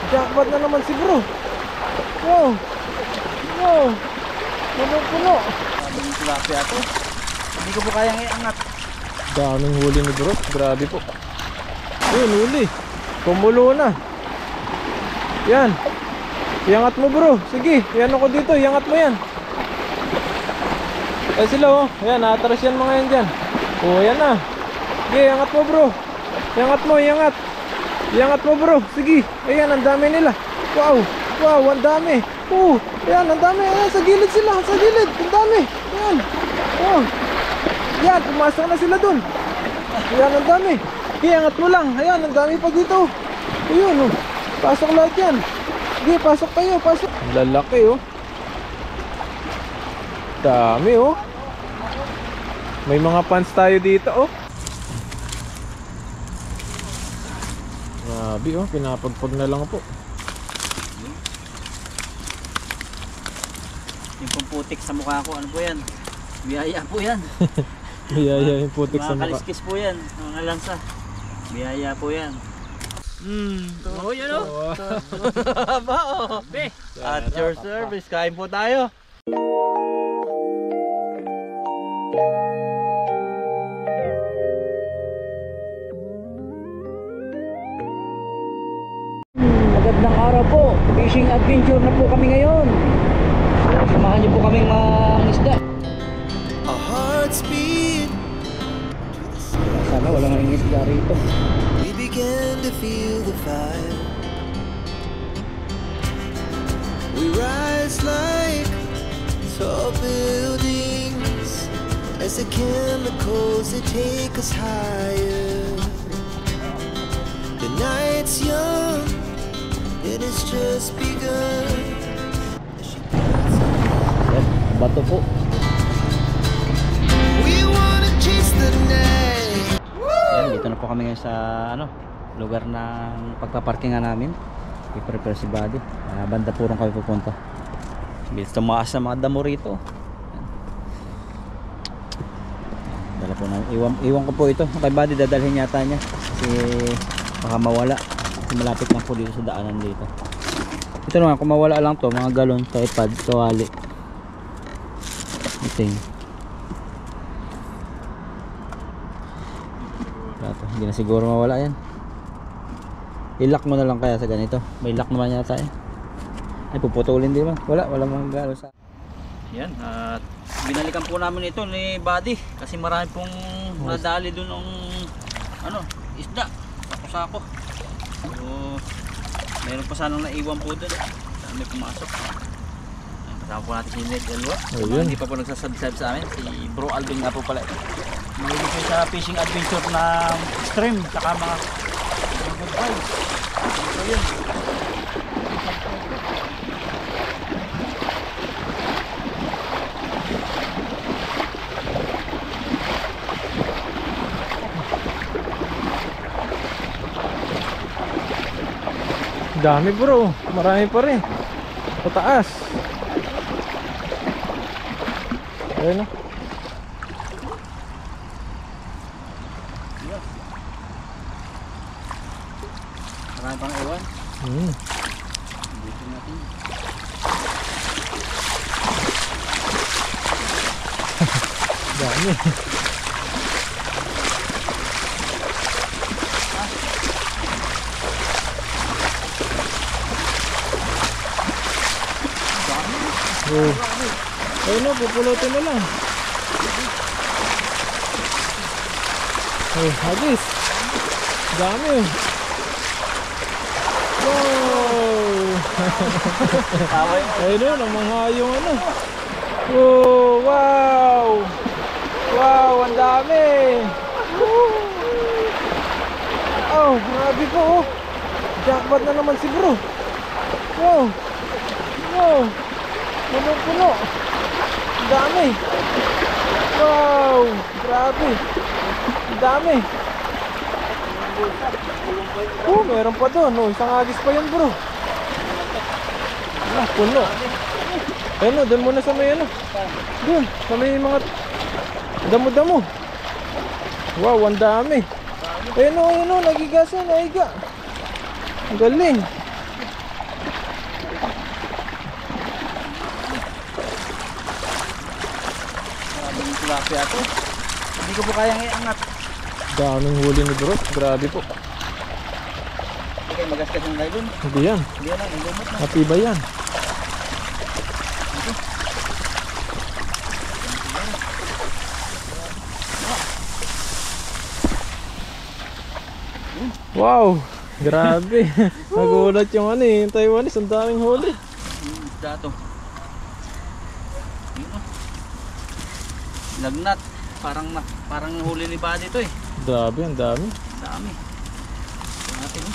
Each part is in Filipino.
Jackpot na naman si bro. Wow. Wow. Puno-puno. Daming tilapia to. Hindi ko po kayang iangat. Daming huli ni bro. Grabe po. Yun, huli. Kumulo na. Yan. Iangat mo bro. Sige, iyan ako dito. Iangat mo yan. Eh sila oh. Ayan, atras yan mga yan dyan. Oh, ayan na. Sige, iangat mo bro. Iangat mo, iangat. Iangat mo bro. Sige. Ayan, ang dami nila. Wow. Wow, ang dami. Oh, ayan, ang dami. Ayan, sa gilid sila. Sa gilid. Ang dami. Ayan. Oh. Yan, pumasok na sila dun. Ayan, ang dami. Sige, iangat mo lang. Ayan, ang dami pa dito. Ayun oh. Pasok lahat yan. Sige, pasok kayo. Pasok. Ang lalaki oh. Dami oh. May mga pants tayo dito oh. Grabe oh, pinapagpag na lang po. Yung pumputik sa mukha ko, ano po yan? Biyaya po yan. Biyaya yung putik sa mukha. Mga kaliskis po yan, mga lansa. Biyaya po yan. Oh, yan o. Ba o. At your service, kain po tayo. Magandang araw po. Fishing adventure na po kami ngayon. Samahan niyo po kaming mangisda. Sana walang mangisda rito. We began to feel the fire. We rise like tall buildings as the chemicals they take us higher. The night's young, it has just begun. Bato po. We wanna chase the night. Yan, dito na po kami ngayon sa lugar ng pagpaparkingan namin. I-prepare si Buddy. Banda purong kami pupunta. Bilis tumaas sa mga damo rito. Yan. Dala po na. Iwan ko po ito. Kay Buddy dadalhin yata niya. Kasi baka mawala. Kasi malapit lang po dito sa daanan dito. Ito naman, kung mawala lang to, mga galon, tripod, kawali. Iting. Hindi na siguro mawala yan. I-lock mo na lang kaya sa ganito. May lock naman yata eh. Ay, puputulin din naman. Wala mga galo sa. Yan, at binalikan po namin ito ni Buddy kasi marami pong nadali doon ng isda. Sako-sako. So, mayroon pa sanang naiwan po doon. May pumasok. Kasama po natin si Ned Elwa. Hindi pa po nagsasubscribe sa amin. Si Bro Alvin nga po pala ito. Mahilig ko sa fishing adventure na stream saka mga good vibes. So yun. Dami bro, marami pa rin. Pataas. Ayun oh. Marami pang iwan. Dito natin. Dami. Oh. Ayun o, pupulutin na lang. Oh, hagis. Dami. Wow. Ayun o, namangha yung ano. Oh, wow. Wow, ang dami. Oh, grabe po oh. Jackpot na naman si bro. Wow. Wow. Puno-puno. Ang dami. Wow. Grabe. Ang dami. Oh, meron pa doon. Oh, isang agis pa yun bro. Ah, puno. Ayun o, doon muna sa may ano. Doon, sa may mga damo-damo. Wow, ang dami. Ayun o, nagigasan, nahiga. Ang galing. tilapia to. Hindi ko po kayang iangat. Daming huli ni bro. Grabe po. Hindi kayo magaskas ng laylon. Hindi yan. Hindi yan lang, nagumot na. Matibay yan. Wow! Grabe. Nagulat yung ano eh. Yung Taiwanese. Ang daming huli. Isda to. Yun o. Lagnat. Parang huli ni Buddy to eh. Grabe. Ang dami. Dami. Ito natin oh.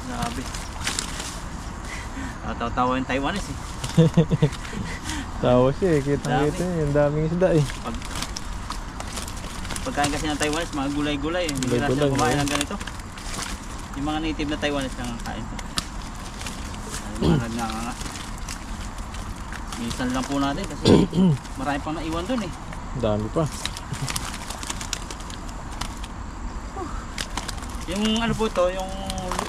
Grabe. Tawa-tawa yung Taiwanese eh. Tawa siya eh. Kitang Dami. kita niya. Ang daming isda eh. Pagkain kasi ng Taiwanese, mga gulay-gulay. Hindi Gulay-gulay, nila sila kumain yeah. ng ganito. Yung mga native na Taiwanese lang ang kain to. Ay, mga nga. Minsan lang po natin kasi marami pang naiwan dun eh. Ang dami pa. Yung ano po ito, yung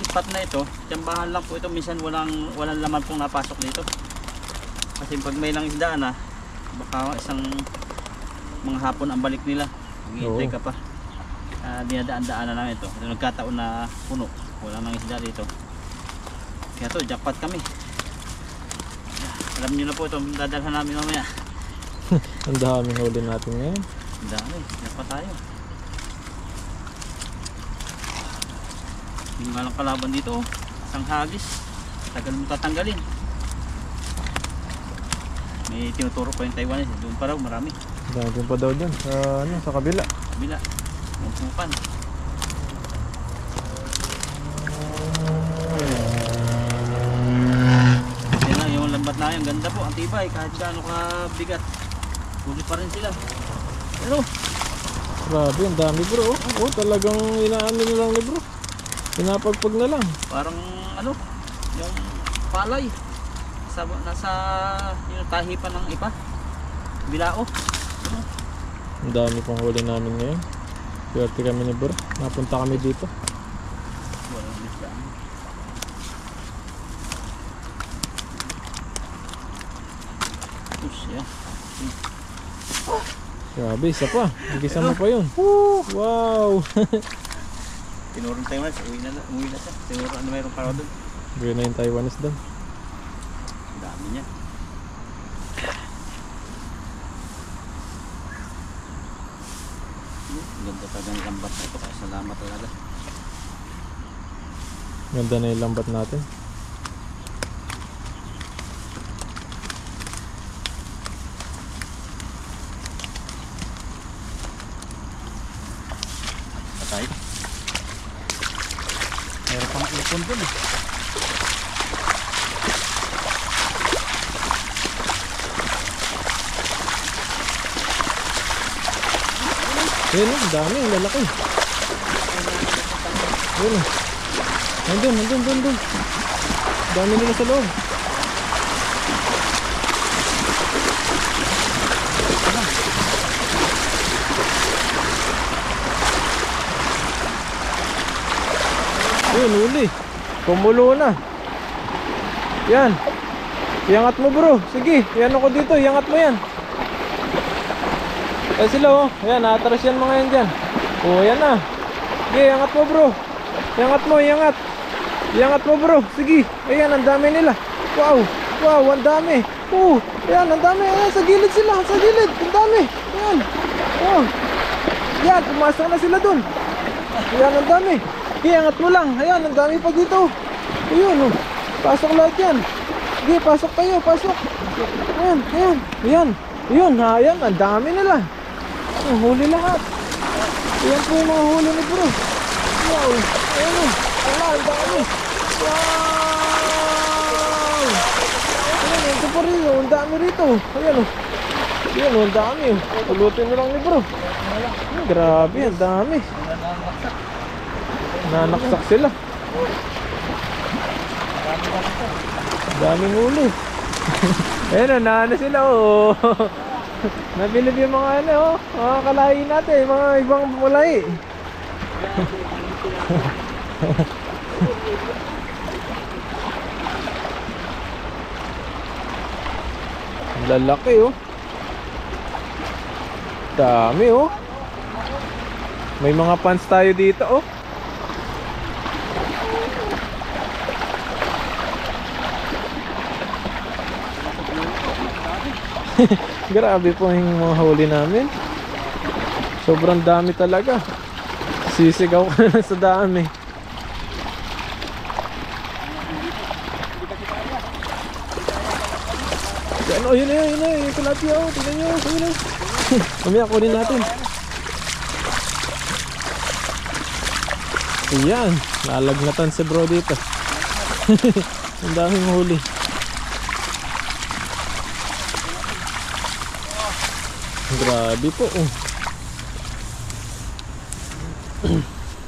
spot na ito, tiyambahan lang po ito. Minsan walang laman pong napasok dito. Kasi pag may lang isdaan na, baka isang mga hapon ang balik nila. Hintay ka pa. Dinadaan-daan na namin ito. Nagkataon na puno. Wala nang isda dito. Kaya to, jackpot kami. Alam nyo na po ito, dadalhan namin mamaya. Ang daming huli natin ngayon. Ang dami, jackpot tayo. Yung nga lang kalaban dito, isang hagis. Tagal mo tatanggalin. May tinuturo pa yung Taiwanese. Doon pa raw, marami. Dami din pa daw dyan. Sa kabila. Kabila. Magpupan. Yan lang, yung lambat na yung ganda po. Ang tibay, kahit gaano ka bigat. Huli pa rin sila. Pero, Grabe. Ang dami bro. Oh, talagang inaano na lang ni bro. Pinapagpag na lang. parang ano, yung palay. Nasa yung tahipan ng ipa. Bilao. Ang dami pang huli namin ngayon. Swerte kami ni bro. Napunta kami dito. Walang isda. Push, yeah. Grabe, isa pa. Nag-isa mo pa yun. Wow! Tinurong tayo na, uwi na siya. Tinurong ano mayroon para doon. Gawin na yung Taiwanese doon. Ang dami niya. Ganda talaga ng lambat na ito. Kaya salamat talaga. Ganda na yung lambat natin. Patay. Meron pang ipon doon eh. Ayun o, dami. Ang lalaki. Ayun o. Nandun. Dami nila sa loob. Ayun, huli. Kumulo na. Yan. Iangat mo bro. Sige, yan ako dito. Iangat mo yan. Ayan sila oh. Ayan, atras yan mga yan dyan. Oh, ayan na. Sige, iangat mo bro. Iangat mo, iangat. Iangat mo bro. Sige. Ayan, ang dami nila. Wow. Wow, ang dami. Oh, ayan, ang dami. Ayan, sa gilid sila. Sa gilid. Ang dami. Ayan. Oh. Ayan, pumasok na sila dun. Ayan, ang dami. Sige, iangat mo lang. Ayan, ang dami pa dito. Ayun oh. Pasok lahat yan. Sige, pasok kayo. Pasok. Ayan, ayan. Ayan. Ayun, ayan, ang dami nila. Oh, huli lahat. Ayan po yung mga huli ni bro. Wow. Ayan o. Wala, ang dami. Wow. Ayan, ito pa rin o. Ang dami rito. Ayan o. Ayan o, ang dami o. Pulutin mo lang ni bro. Grabe, ang dami. Nanaksak sila. Daming huli. Ayan o, naano sila o. Nabilib yung mga ano, mga kalahi natin, mga ibang mulay. Lalaki oh. Dami oh. May mga pants tayo dito oh. Grabe po yung mga huli namin. Sobrang dami talaga. Sisigaw ka na sa dami. Yan, oh, yun na yung tilapia oh. Tignan nyo, yun na. Mamaya kunin natin. Ayan, lalagnatan si bro dito. Ang daming huli. Grabe po oh.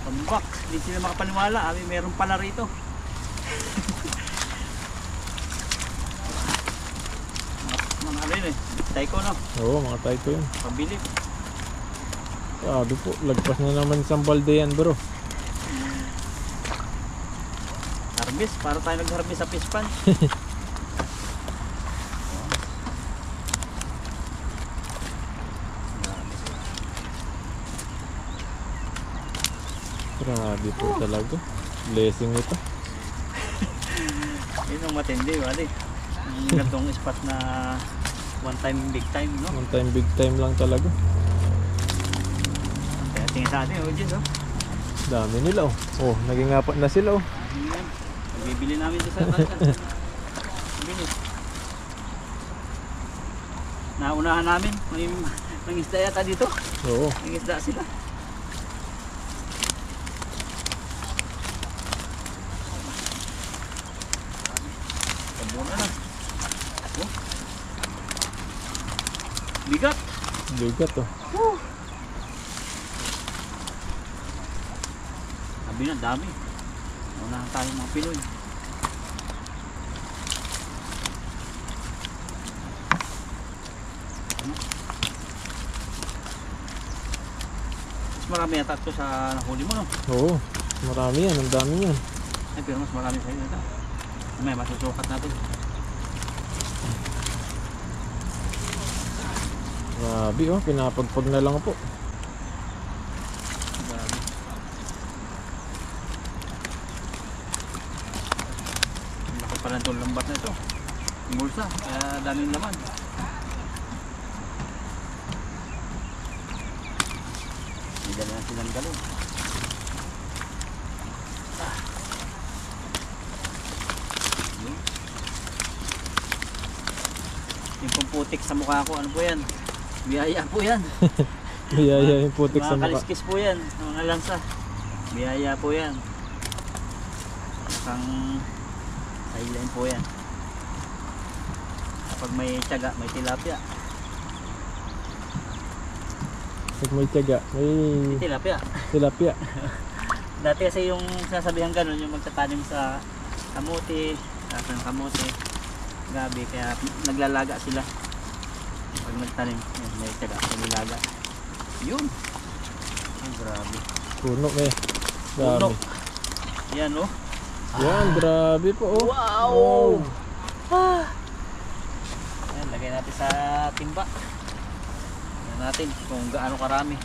Pambak, hindi sila makapaniwala. Meron pala rito. Mga ano yun eh, taiko no? Oo, mga tayo yun. Pabili. Grabe po, lagpas na naman isang balde yan bro. Harvest, para tayo nag-harvest sa fish pan. Grabe po talaga. Blessing ito. Yun ang matindi, wali. Ang gantong spot na one time big time, no? One time big time lang talaga. Kaya tingin sa atin, oh, Jens, oh. Dami nila oh. Oh, naging apat na sila oh. Ayan. Bibili namin dito sa balikan. Bibili. Naunahan namin. May nangisda yata dito. Oo. Nangisda sila. Kabuna na. Oh. Bigat. Bigat oh. Sabi na, dami. Unahan tayo mga Pinoy. Mas marami yata ito sa nahuli mo, no? Oo. Marami yan, ang dami yan. Ay, pero mas marami sa'yo nito. May masusukat natin. Grabe oh, pinapagpag na lang po. Grabe. Ang laki pala itong lambat na ito. Yung bulsa, kaya daming laman. Hindi dala na silang galon. Yun. Yung pumputik sa mukha ko, ano po yan? Biyaya po yan. Biyaya yung putik sa Mga mukha. kaliskis po yan, mga lansa. Biyaya po yan. Isang sideline po yan. Kapag may tiyaga, may tilapia. Pag may tiyaga, may Tilapia. tilapia. Dati kasi yung sasabihan ganun, yung magtatanim sa kamote, ng kamote, gabi, kaya naglalaga sila. Pag nagtanim, yun, may tiyaga, may nilaga. Yun! Ang grabe. Puno eh. Puno. Dami. Yan oh. Yan, grabe po oh. Wow! Ah. Ayan, lagay natin sa timba. Tingnan natin kung gaano karami.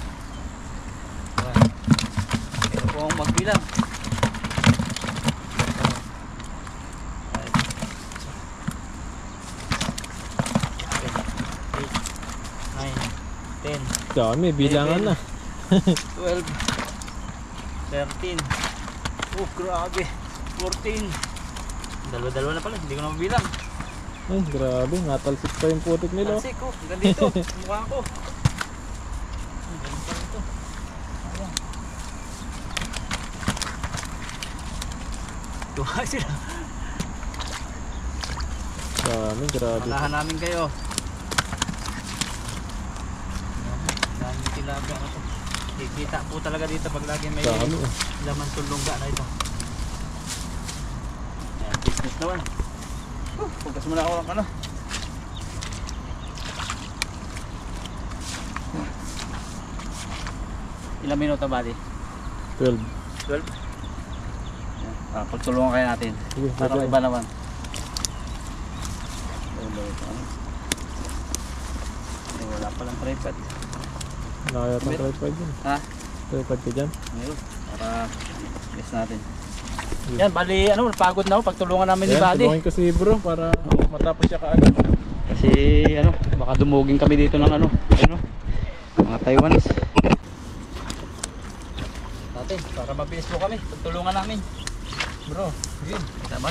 Ito po ang magbilang. 10, Dami, bilangan na. 12, 13. Oh, grabe. 14. Dalawa-dalawa na pala, hindi ko na mabilang. Ay, grabe, natalsik pa yung putik nila. Talsik ko, hanggang dito, mukha ko. Hanggang dito. Ayan. Tuwa sila. Dami, grabe. Manahan namin kayo. Dami tilapia na to. Kikita po talaga dito pag lagi may Dami oh. laman tulungga na ito. Ayan, business naman. Pagkas muna ako lang ano. Ilang minuto ba di? 12. 12? Pagtulungan kayo natin. Sige, Para okay. iba naman. Wala palang tripod. Wala kaya itong tripod dyan. Ha? Tripod ka dyan. Ayun, para guess natin. Yan, bali, ano, pagod na ako. Pagtulungan namin ni Buddy. Tulungan ko si bro para matapos siya kaagad. Kasi, ano, baka dumugin kami dito ng ano, mga Taiwanese. Dati, para mabilis po kami. Pagtulungan namin. Bro, yun, tama.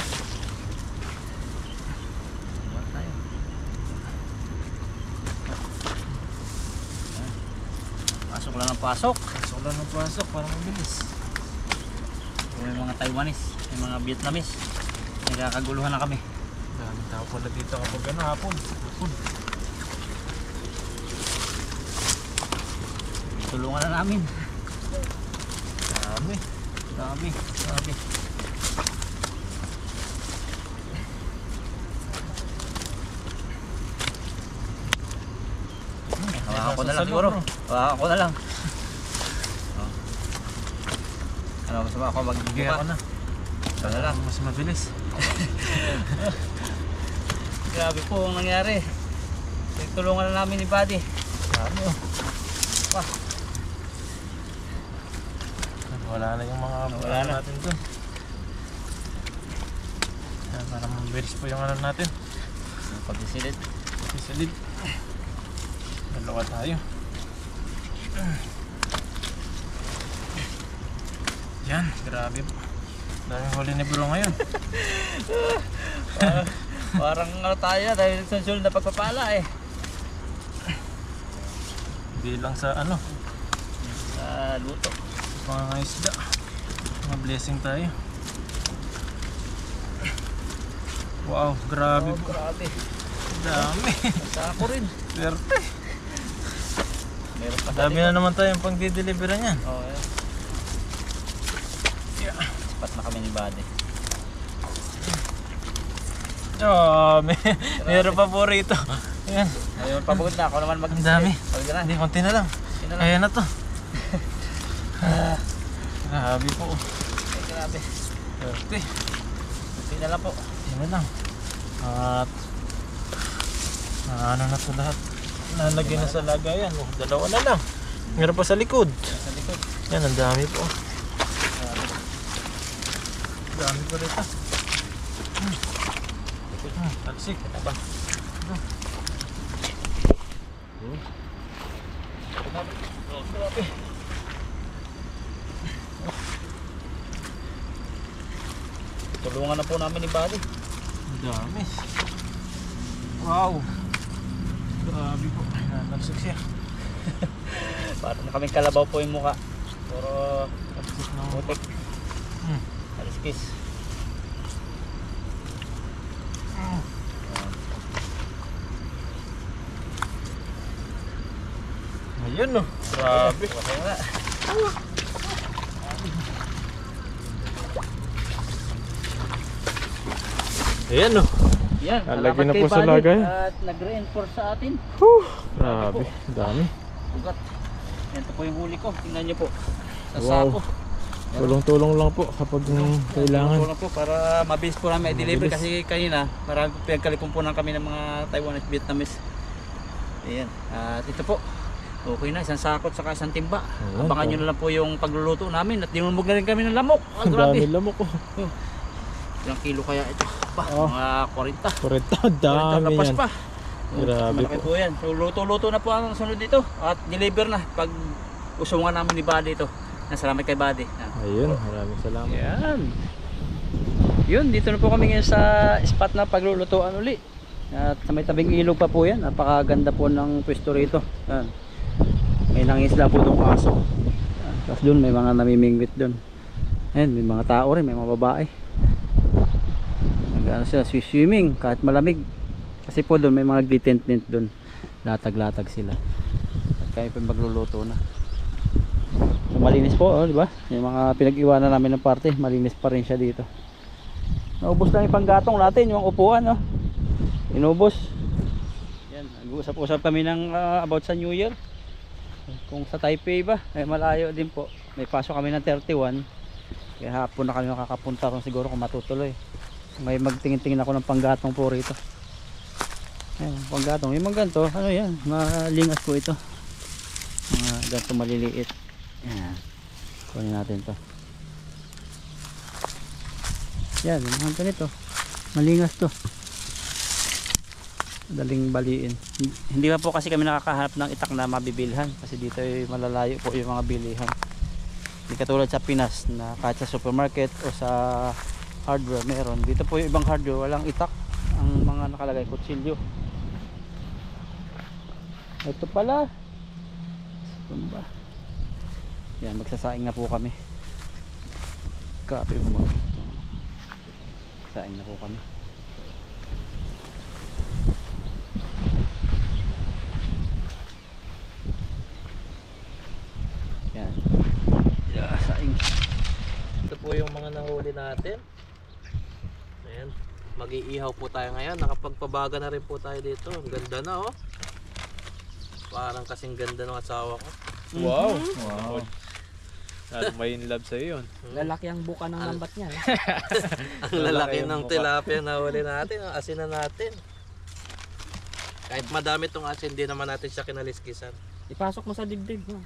Pasok lang ng pasok. Pasok lang ng pasok para mabilis. May mga Taiwanese, may mga Vietnamese. Nagkakaguluhan na kami. Dami tao pala dito kapag ano, hapon. Tulungan na namin. Dami. Dami. Hawakan ko na lang siguro. Hawakan ko na lang. Oh. Ano, gusto mo ako Bigay magbuka? ako na. Ito na lang. Mas mabilis. Grabe po ang nangyari. Tulungan na namin ni Buddy. Dami oh. Wah. Wala na yung mga Wala na. natin dun. Yan, para mabilis po yung ano natin. Pagsisilid. Isalid. Dalawa tayo. Yan, grabe po. Daming huli ni bro ngayon. Parang ano tayo dahil sunsul na pagpapala eh. Hindi lang sa ano, Sa luto. mga isda. Mga blessing tayo. Wow, grabe po. Grabe. Dami. Sa ako rin. Swerte. Meron pa Dami na naman tayong pang dideliveran yan. Oh, yeah. Sapat na kami ni Buddy. Oh, meron pa po rito. Ayan. Ayun, pagod na ako naman mag- Ang dami. Pagod na. Hindi, konti na lang. Yun na lang. Ayan na to. Grabe po. Ay, grabe. Swerte. Hindi na lang po. Yan na lang. At ano na to lahat. Nalagyan na sa lagayan. Oh, dalawa na lang. Meron pa sa likod. Sa likod. Yan, ang dami po. Dami pa rito. Talsik. Aba. Grabe. Tulungan na po namin ni Buddy. Ang dami. Wow. Grabe po. Talsik siya. Parang na kaming kalabaw po yung mukha. Puro Talsik na. putik. Kaliskis. Ayun no. Grabe. Okay na. Ayan no. Yan, Lalagyan na salamat kay po sa Buddy lagay. at nag-reinforce sa atin. Grabe. Dami. Ugat. Yan po yung huli ko. Tingnan niyo po. Sa Wow. sako. Tulong-tulong lang po kapag kailangan. Tulong po para mabilis po namin i-deliver Mabilis. kasi kanina marami po pinagkalikumpunan kami ng mga Taiwanese, Vietnamese. Ayan. At ito po. Okay na, isang sakot saka isang timba. Ayan, Abangan nyo na lang po yung pagluluto namin at dinumog na rin kami ng lamok. Ah, Ang grabe. dami lamok ko. Ilang kilo kaya ito? Ba, Oh. mga 40. Kureta, 40 dami lapas yan. pa. Grabe Malaki po. po yan. So luto-luto na po ang sunod dito at deliver na pag usungan namin ni Buddy ito. Salamat kay Buddy. Ayun, maraming salamat. Yan. Yun, dito na po kami ngayon sa spot na paglulutuan uli. At sa may tabing ilog pa po yan. Napakaganda po ng pwesto rito. Yan. May nangisla po itong aso. Yan. Tapos doon may mga namimingwit doon. Ayan, may mga tao rin, may mga babae. Nag-ano sila, swimming kahit malamig. Kasi po doon may mga tent doon. Latag-latag sila. At kami po magluluto na. So, malinis po, oh, di ba? Yung mga pinag-iwanan namin ng parte, malinis pa rin siya dito. Naubos lang yung panggatong natin, yung upuan, oh. Inubos. Yan, nag-uusap-usap kami ng about sa New Year. Kung sa Taipei ba, ay malayo din po. May pasok kami ng 31. Kaya hapon na kami makakapunta kung siguro kung matutuloy. May magtingin-tingin ako ng panggatong po rito. Ayan, panggatong. Yung mga ganito, ano yan, malingas po ito. Mga ganito maliliit. Yan. Kunin natin to. Yan, mga ganito. Malingas to. Madaling baliin. Hindi pa po kasi kami nakakahanap ng itak na mabibilhan kasi dito ay malalayo po yung mga bilihan. Hindi katulad sa Pinas na kahit sa supermarket o sa hardware meron. Dito po yung ibang hardware walang itak. Ang mga nakalagay kutsilyo. Ito pala. Tumba. Yan, magsasaing na po kami. Grabe mo. Saing na po kami. Yan. Yeah, saing. Ito po yung mga nahuli natin. Ayan. Mag-iihaw po tayo ngayon. Nakapagpabaga na rin po tayo dito. Ang ganda na oh. Parang kasing ganda ng asawa ko. Wow. Wow. Lalo may in love sa'yo yun. Lalaki ang buka ng lambat niya. Ang lalaki yung ng mukha. tilapia na huli natin. Ang asin na natin. Kahit madami tong asin, hindi naman natin siya kinaliskisan. Ipasok mo sa dibdib mo.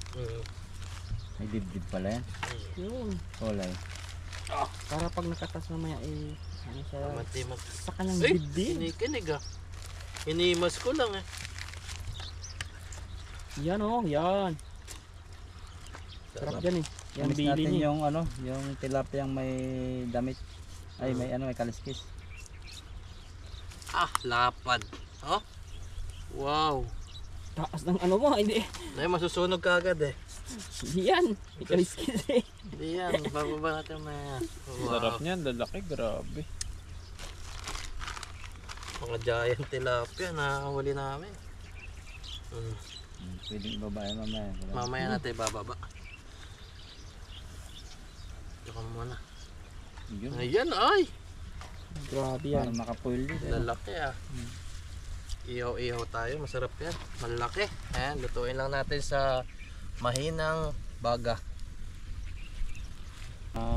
May dibdib pala yan. Yun. Kulay. Para pag nakatas mamaya eh, ano siya, Mati mo. sa kanyang Ay, dibdib. kinikinig ah. Hinimas ko lang eh. Yan oh, yan. Sarap yan eh. Yan Miss bili natin niya. yung ano, yung tilapiyang may damit. Ay, may ano, may kaliskis. Ah, lapad. Oh? Wow. Taas ng ano mo, hindi. Ay, masusunog ka agad eh. Yan. Ikaliskis eh. Hindi yan. Bababa natin na yan. Sarap niyan, lalaki, grabe. Mga giant tilapia na huli namin. Pwedeng ibabae mamaya. Mamaya natin bababa. Diyan ka muna. Yun. Ayan ay! Grabe yan. Parang nakapoil din. Lalaki ah. Ihaw-ihaw tayo. Masarap yan. Malaki. Ayan, lutuin lang natin sa mahinang baga.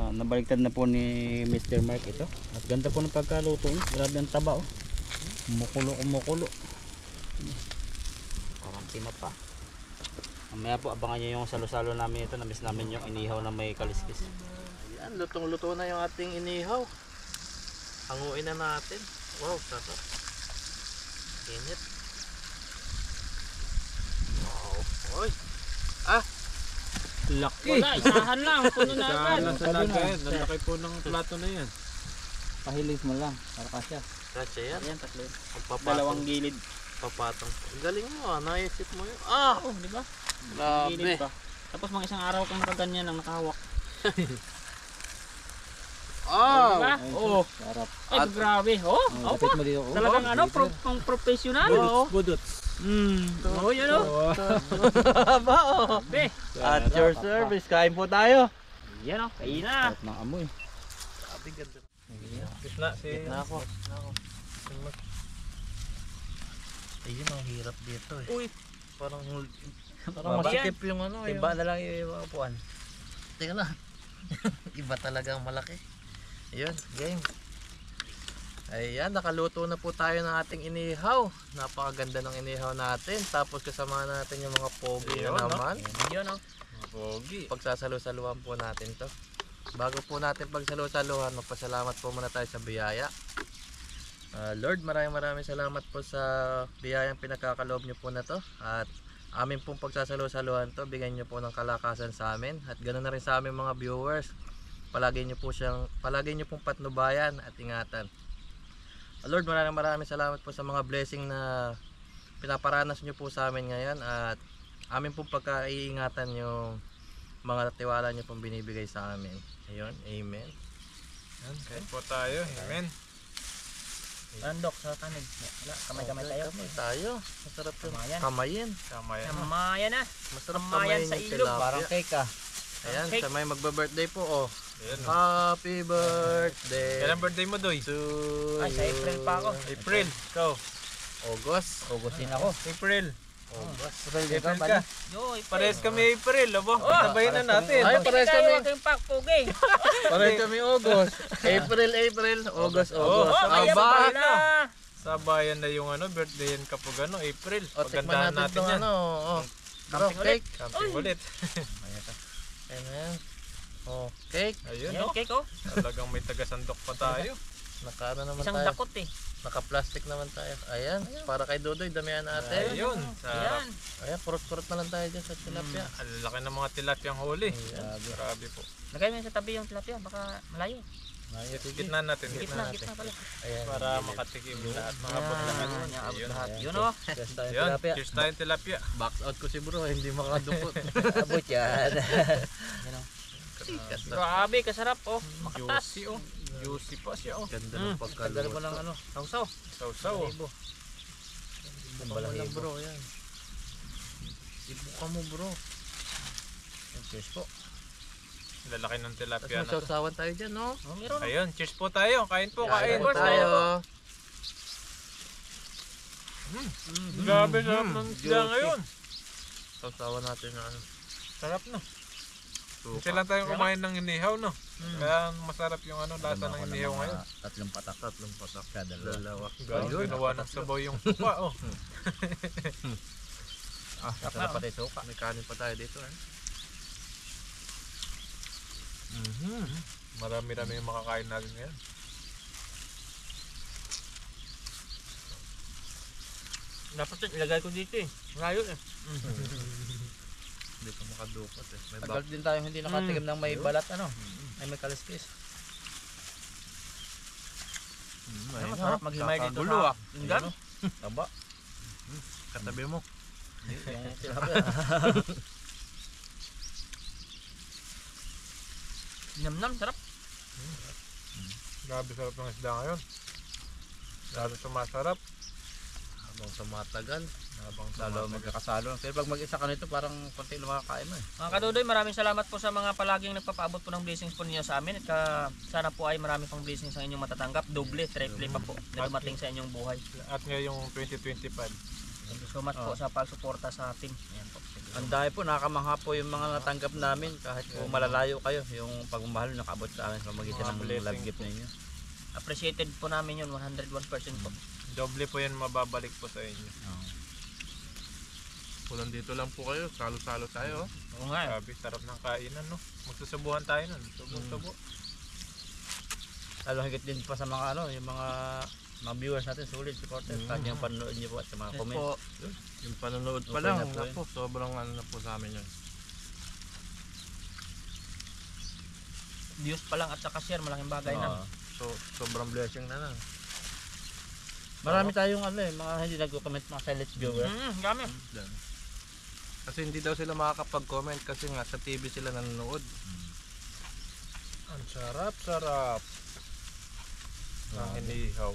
Nabaligtad na po ni Mr. Mark ito. At ganda po ng pagkaluto. Grabe ang taba. Oh. Kumukulo. Parang tinapa. Mamaya po abangan nyo yung salo-salo namin ito. Namiss namin yung inihaw na may kaliskis. Ayan, lutong-luto na yung ating inihaw. Hanguin na natin. Wow, sarap. Init. Wow. Oy. Ah! Laki! Wala, isahan lang. Puno na agad. Saan sa lagayan? Lalaki po ng plato na yan. Pahilig mo lang. Para kasya. Kasi yan. Ayan, tatlo. Pagpapatong. Gilid. Papatong. Ang galing mo ah. Naisip mo yun. Ah! Oh, di ba? Grabe. Gilid pa. Tapos mga isang araw kang nakaganyan ang nakahawak. Ah! Diba? Oo. Sarap. Ay, grabe. Oh, Lapit mo dito. talagang ano, pang professional. Oo. Budot. Oh, yan oh. Ba oh. Be. At your service. Kain po tayo. Yan oh, kain na. Sarap ng amoy. Grabe ganda. Gitna si... Na ako. Ayun ang hirap dito eh. Uy! Parang Baba. masikip yung ano. Iba na lang yung upuan. Teka lang. Iba talaga ang malaki. Ayun, game. Ayan, nakaluto na po tayo ng ating inihaw. Napakaganda ng inihaw natin. Tapos kasama natin yung mga pogi Ayun, na no? naman. Yan oh. Pogi. Pagsasalo-saluhan po natin to. Bago po natin pagsalo-saluhan, magpasalamat po muna tayo sa biyaya. Lord, maraming salamat po sa biyayang pinagkakaloob nyo po na to. At amin pong pagsasalo-saluhan to, bigyan nyo po ng kalakasan sa amin. At ganoon na rin sa aming mga viewers. Palagi nyo pong patnubayan at ingatan. Lord, maraming salamat po sa mga blessing na pinaparanas nyo po sa amin ngayon. At amin pong pagkaiingatan yung mga tiwala nyo pong binibigay sa amin. Ayun, amen. Kain po tayo. Amen. Andok sa kanin. Wala, kamay-kamay tayo. Kamay tayo. Masarap yung Kamayan. kamayin. Tama yan. Kamayan na. Masarap Kamayan kamayin sa yung ilog. tilapia. Parang cake ah. Ayan, Cake. sa may magba-birthday po, oh. Ayan. Happy birthday Kailan birthday mo, Doy? to Ay, sa April pa ako. April. Ikaw. August. Augustin ako. April. August. April ka. Yo, Pares kami April. Abo, sabayin na natin. Ay, pares kami. Huwag kayong pakpugi. Pares kami August. April, August. Oh, kaya Aba. pala. Sabayan na yung ano, birthday yan kapag ano, April. O, tikman Pagandahan natin natin itong yan. ano. Oh. Camping ulit. Camping ulit. Ayan na yan. Oh, cake. Ayun, Yan, no? cake oh. Talagang may taga-sandok pa tayo. Naka ano naman Isang tayo. dakot eh. Naka-plastic naman tayo. Ayan, para kay Dodoy, damihan natin. Ayun. Sarap. Yan. Ayan, kurot-kurot na lang tayo dyan sa tilapia. Ang laki ng mga tilapiyang huli. Grabe po. Lagay mo yan sa tabi yung tilapia. Baka malayo. Gitna natin. Gitna pala. Ayan. Para makatikim lahat. Makabot lahat. Yan, abot Ayun. lahat. Yun oh. Yes, tayo Ayun. tilapia. Cheers tayong tilapia. Box out ko si bro, hindi makadupot. Abot yan. Grabe, kasarap oh. Makatas. Juicy, oh. Juicy pa siya, oh. Ganda ng Tagal mo pagkaluto. ng ano. Sausaw. Sausaw, oh. Balahibo. Lang bro, yan. Ibuka mo bro. Cheers po. Lalaki ng Tapos tilapia na to. masawsawan tayo dyan, no? Oh, meron oh. Ayun, cheers po tayo. Kain po, kain. po tayo. Grabe sarap ng isda ngayon. Sawsawan natin na ano. Sarap, no? Kasi lang tayo kumain ng inihaw, no? Kaya masarap yung ano, lasa ng inihaw ngayon. Tatlong patak. Tatlong patak. Dalawa. Grabe, ginawa ng sabaw yung suka, oh. Sarap pati suka. May kanin pa tayo dito, eh. Marami-rami yung makakain natin ngayon. Dapat ilagay ko dito eh. Malayo eh. Hindi ko makadupot, eh. May Tagal box. din tayo hindi nakatikim ng may balat ano. Ay may kaliskis. Ano, masarap maghimay dito Kakagulo, sa ah. pinggan. Taba. Katabi mo. Yung tilapia. Nam-nam, sarap. Grabe sarap ng isda ngayon. Lalo sumasarap. Habang sumatagal. Habang Lalo magkakasalo. Pero pag mag-isa ka nito parang konti lang makakain mo eh. Mga kadudoy, maraming salamat po sa mga palaging nagpapaabot po ng blessings po ninyo sa amin. At sana po ay marami pang blessings ang inyong matatanggap. Doble, triple pa po na dumating sa inyong buhay. At ngayong 2025. Thank you so much po sa pagsuporta sa team. Ayan po. Ang dami po, nakakamangha po yung mga natanggap namin kahit po malalayo kayo. Yung pagmamahal nakaabot sa amin sa magitan Mga ng blessing love gift po. ninyo. Appreciated po namin yun, 101% po. Doble po yan mababalik po sa inyo. Kulang dito lang po kayo. Salo-salo tayo. Oo nga eh. Grabe, sarap ng kainan, no? Magsusubuhan tayo nun. Subo-subo. Lalo higit din pa sa mga ano, yung mga viewers natin, solid supporters. Kahit yung panonood niyo po at sa mga Yes comment. po. Yung panonood pa Okay lang. na po Napo, sobrang ano na po sa amin yun. Views pa lang at saka share, malaking bagay na. So, sobrang blessing na lang. Marami tayong ano eh, mga hindi nagko-comment, mga silent viewer. Dami. Kasi hindi daw sila makakapag-comment kasi nga sa TV sila nanonood. Ang sarap-sarap. Ang inihaw.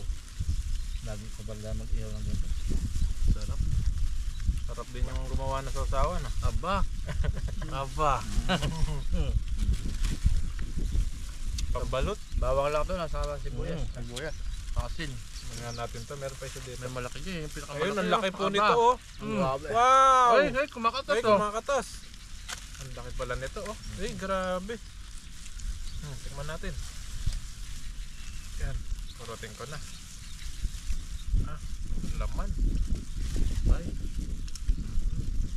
Lagi ko pala mag-ihaw ng ganito. Sarap. Sarap din yung gumawa ng sausawan, ah. Aba. Aba. Pagbalot. Bawang lang ito, nasa sibuyas. Sibuyas. Asin. Tingnan natin to, meron pa isa dito. May malaki dyan. Yung pinakamalaki. Ayun, ang laki po Aba. nito, oh. Grabe. Wow! Ay, ay, kumakatas Ay, oh. kumakatas. Ang laki pala nito, oh. Ay, grabe. Tingnan natin. Yan. Kurutin ko na. Ah, laman. Ay.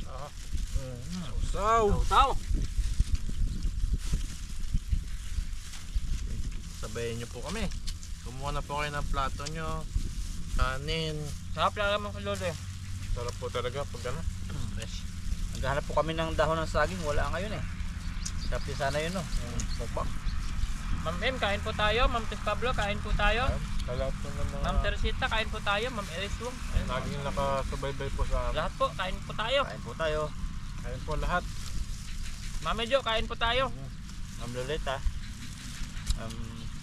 Ah. Sausaw. Tao. Sabayin nyo po kami. Kumuha na po kayo ng plato nyo. Kanin. Sarap lang naman kadudoy. Sarap po talaga pag ano. Fresh. Naghahanap po kami ng dahon ng saging, wala ngayon eh. Sarap din sana yun no. Yung bukbak. Ma'am M, kain po tayo. Ma'am Tis Pablo, kain po tayo. Lahat po ng mga Ma'am Teresita, kain po tayo. Ma'am Eris Wong. naging nakasubaybay po sa amin. Lahat po, kain po tayo. Kain po tayo. Ayun po lahat. Ma'am Medyo, kain po tayo. Ma'am Loleta.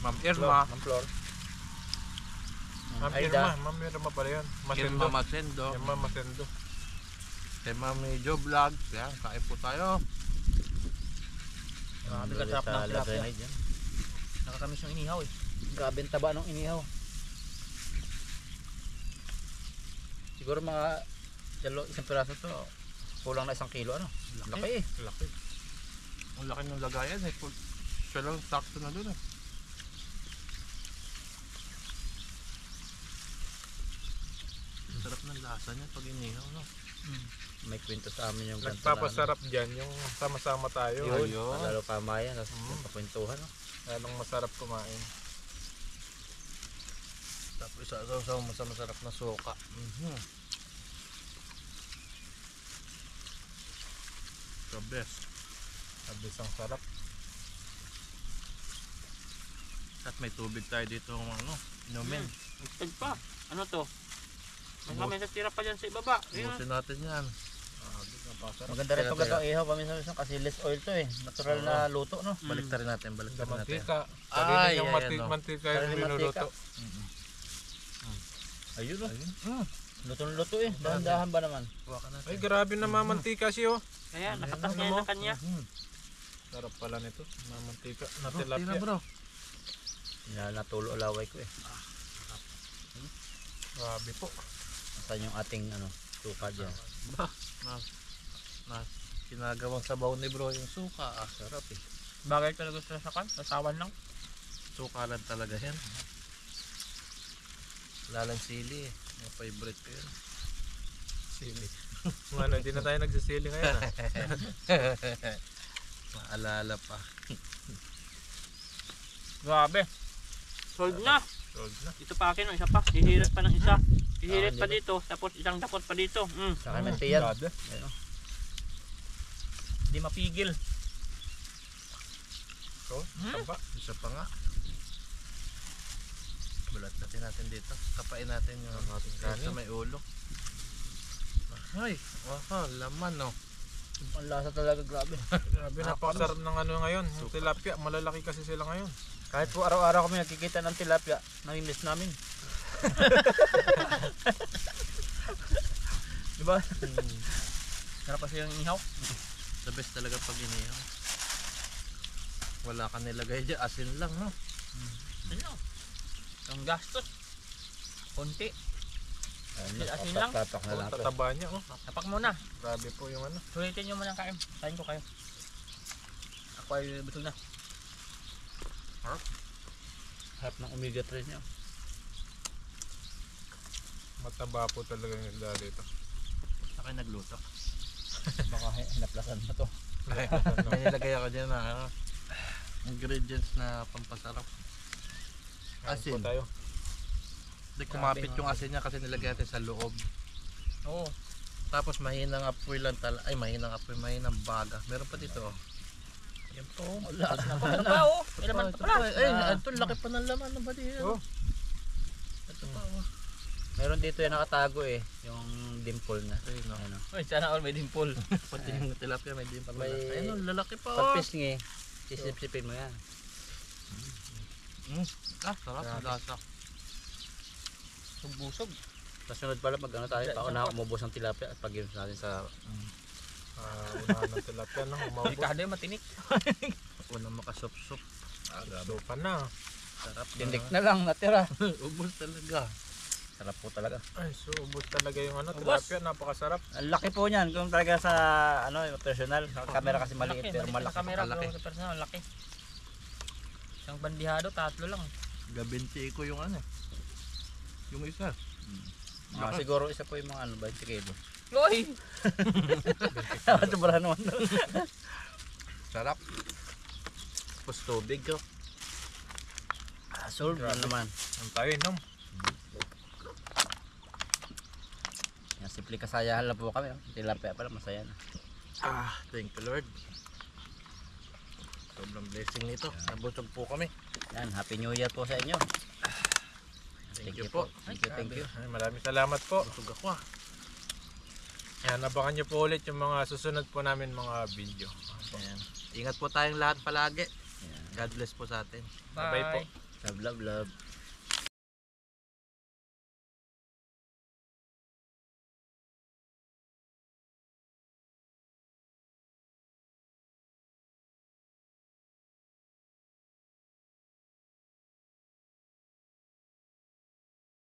Ma'am Irma. Ma'am Flor. Ma'am Aida. Irma. Ma'am Irma pala yun. Masendo. Irma Masendo. Irma Masendo. Kay Mami Jo Vlog. Yan, kain po tayo. Grabe ka sarap ng tilapia. Nakakamiss yung inihaw eh. Grabe ang taba ng inihaw. Siguro mga isang piraso to, kulang na 1 kilo ano. Laki eh. Laki. Ang laki ng lagayan eh. Siya lang sakto na dun eh. Sarap ng lasa niya pag inihaw, no? May kwento sa amin yung ganito na ano. Nagpapasarap dyan yung sama-sama tayo. Yun. Lalo pamayan, tapos magpakwentuhan. No? Lalong masarap kumain. Tapos isa mo sa masarap na suka. The best. Abis ang sarap. At may tubig tayo dito ano, inumin. Tag pa. Ano to? May tira pa dyan sa ibaba. Busin natin yan. Maganda rin pag ito ihaw paminsan kasi less oil to eh. Natural na luto no. Baliktarin natin, baliktarin natin. Mantika. Ay, Sarili yung ayan, no. mantika yung Sarili niluluto. Ayun no. Luto eh. Dahan-dahan ba naman? Buwakan natin. Ay, grabe na mamantika siya. Kaya nakatas niya na kanya. Sarap pala nito. Mamantika na Tira tilapia. bro. Natulo laway ko eh. Grabe po. Saan yung ating ano, suka dyan? Na kinagawang sabaw ni bro yung suka. Sarap eh. Bagay talaga sa sakan. Sasawan lang. Suka lang talaga yan. Lalang sili eh. Yung favorite ko yun. Sili. Ano, hindi na tayo nagsisili ngayon. Maalala pa. Grabe. Sold na. Sold na. Ito pa akin, isa pa. Hihirit pa ng isa. Hihirit pa dito. Tapos isang dakot pa dito. Saka mentiyan. Grabe. Hindi mapigil. So, taba. Isa pa nga. Bulat natin dito. Kapain natin yung kanin. sa may ulo. Ay, wow, laman no. Ang lasa talaga grabe. Grabe, napakasarap ng ano ngayon. Yung tilapia, malalaki kasi sila ngayon. Kahit po araw-araw kami nakikita ng tilapia, namimiss namin. Diba? Sarap kasi yung inihaw. The best talaga pag inihaw. Wala ka nilagay dyan, asin lang no. Ano? Ang gastos. Konti. Asin lang. Tapak na lang. Tataba niya, oh. Tapak muna. Grabe po yung ano. Sulitin nyo muna kain. Kain ko kayo. Ako ay busog na. Harap ng omega 3 niya. Mataba po talaga yung isda dito. Akin nagluto. Baka hinaplasan na to. May nilagay ako dyan na ano, ingredients na pampasarap. Asin. Asin. Po tayo. Hindi kumapit yung asin niya kasi nilagay natin sa loob. Oo. Tapos mahinang apoy lang mahinang apoy, mahinang baga. Meron pa dito oh. Yan po. Wala. Ano pa oh? May laman pa pala. Ay, ito laki pa ng laman ng bali. Oh. Ito pa oh. Meron dito yung nakatago eh, yung dimple na. Ayun oh. Ano. Uy, sana all may dimple. Pati yung tilapia may dimple. May- Ayun oh, lalaki pa Pag oh. pisngi, sisip-sipin mo yan. Sarap ang lasa. Busog. Kasunod pala pag ano tayo, pauna umubos ng tilapia at pag natin sa Unahan ng tilapia, no? Umabot. Delikado yung matinik. Unang makasup-sup. So pa na. Sarap tindik na lang natira. Ubus talaga. Sarap po talaga. Ay, so ubos talaga yung ano, Ubos. tilapia. Napakasarap. Ang laki po niyan kung talaga sa ano, yung personal. Camera kasi maliit pero Malaki malaki. na kamera. Malaki. Pero personal, laki. Isang bandihado, 3 lang. Gabinti ko yung ano. Yung isa. Siguro isa po yung mga ano, 20 kilo. Uy! Sobrahan naman. Sarap. Tapos tubig ko. Solve na naman. Ang tayo, no? Yan, simple kasayahan lang po kami. Oh. Tilapia pala, masaya na. Thank you Lord. Sobrang blessing nito. Nabusog po kami. Yan, Happy New Year po sa inyo. Thank you po. Thank you. Ay, maraming salamat po. Busog ako ah. Yan, abangan nyo po ulit yung mga susunod po namin mga video. Ayan. Ingat po tayong lahat palagi. God bless po sa atin. Bye-bye po. Love, love, love.